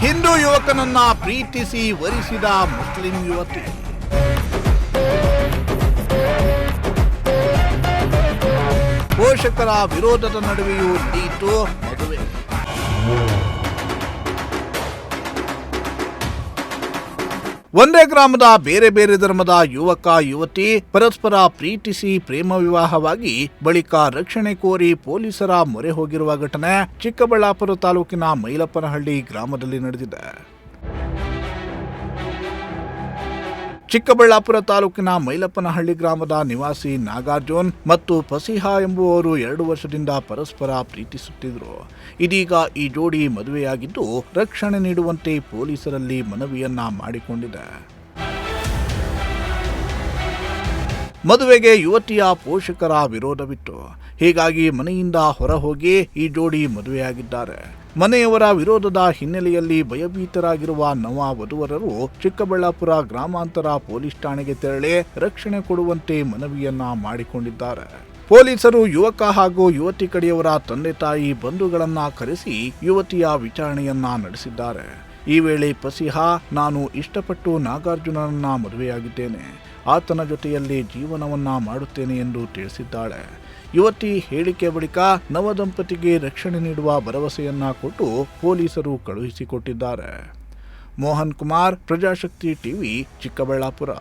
ಹಿಂದೂ ಯುವಕನನ್ನ ಪ್ರೀತಿಸಿ ವರಿಸಿದ ಮುಸ್ಲಿಂ ಯುವತಿ. ಪೋಷಕರ ವಿರೋಧದ ನಡುವೆಯೂ ನೀತು ಮದುವೆ. ಒಂದೇ ಗ್ರಾಮದ ಬೇರೆ ಬೇರೆ ಧರ್ಮದ ಯುವಕ ಯುವತಿ ಪರಸ್ಪರ ಪ್ರೀತಿಸಿ ಪ್ರೇಮ ವಿವಾಹವಾಗಿ ಬಳಿಕ ರಕ್ಷಣೆ ಕೋರಿ ಪೊಲೀಸರ ಮೊರೆ ಹೋಗಿರುವ ಘಟನೆ ಚಿಕ್ಕಬಳ್ಳಾಪುರ ತಾಲೂಕಿನ ಮೈಲಪ್ಪನಹಳ್ಳಿ ಗ್ರಾಮದಲ್ಲಿ ನಡೆದಿದೆ. ಚಿಕ್ಕಬಳ್ಳಾಪುರ ತಾಲೂಕಿನ ಮೈಲಪ್ಪನಹಳ್ಳಿ ಗ್ರಾಮದ ನಿವಾಸಿ ನಾಗಾರ್ಜುನ್ ಮತ್ತು ಫಸಿಹಾ ಎಂಬುವವರು 2 ವರ್ಷದಿಂದ ಪರಸ್ಪರ ಪ್ರೀತಿಸುತ್ತಿದ್ದರು. ಇದೀಗ ಈ ಜೋಡಿ ಮದುವೆಯಾಗಿದ್ದು ರಕ್ಷಣೆ ನೀಡುವಂತೆ ಪೊಲೀಸರಲ್ಲಿ ಮನವಿಯನ್ನ ಮಾಡಿಕೊಂಡಿದೆ. ಮದುವೆಗೆ ಯುವತಿಯ ಪೋಷಕರ ವಿರೋಧವಿತ್ತು. ಹೀಗಾಗಿ ಮನೆಯಿಂದ ಹೊರಹೋಗಿ ಈ ಜೋಡಿ ಮದುವೆಯಾಗಿದ್ದಾರೆ. ಮನೆಯವರ ವಿರೋಧದ ಹಿನ್ನೆಲೆಯಲ್ಲಿ ಭಯಭೀತರಾಗಿರುವ ನವ ವಧುವರರು ಚಿಕ್ಕಬಳ್ಳಾಪುರ ಗ್ರಾಮಾಂತರ ಪೊಲೀಸ್ ಠಾಣೆಗೆ ತೆರಳಿ ರಕ್ಷಣೆ ಕೊಡುವಂತೆ ಮನವಿಯನ್ನ ಮಾಡಿಕೊಂಡಿದ್ದಾರೆ. ಪೊಲೀಸರು ಯುವಕ ಹಾಗೂ ಯುವತಿ ಕಡೆಯವರ ತಂದೆ ತಾಯಿ ಬಂಧುಗಳನ್ನ ಕರೆಸಿ ಯುವತಿಯ ವಿಚಾರಣೆಯನ್ನ ನಡೆಸಿದ್ದಾರೆ. ಈ ವೇಳೆ ಫಸಿಹಾ, ನಾನು ಇಷ್ಟಪಟ್ಟು ನಾಗಾರ್ಜುನನನ್ನ ಮದುವೆಯಾಗಿದ್ದೇನೆ, ಆತನ ಜೊತೆಯಲ್ಲಿ ಜೀವನವನ್ನ ಮಾಡುತ್ತೇನೆ ಎಂದು ತಿಳಿಸಿದ್ದಾಳೆ. ಯುವತಿ ಹೇಳಿಕೆ ಬಳಿಕ ನವದಂಪತಿಗೆ ರಕ್ಷಣೆ ನೀಡುವ ಭರವಸೆಯನ್ನ ಕೊಟ್ಟು ಪೊಲೀಸರು ಕಳುಹಿಸಿಕೊಟ್ಟಿದ್ದಾರೆ. ಮೋಹನ್ ಕುಮಾರ್, ಪ್ರಜಾಶಕ್ತಿ ಟಿವಿ, ಚಿಕ್ಕಬಳ್ಳಾಪುರ.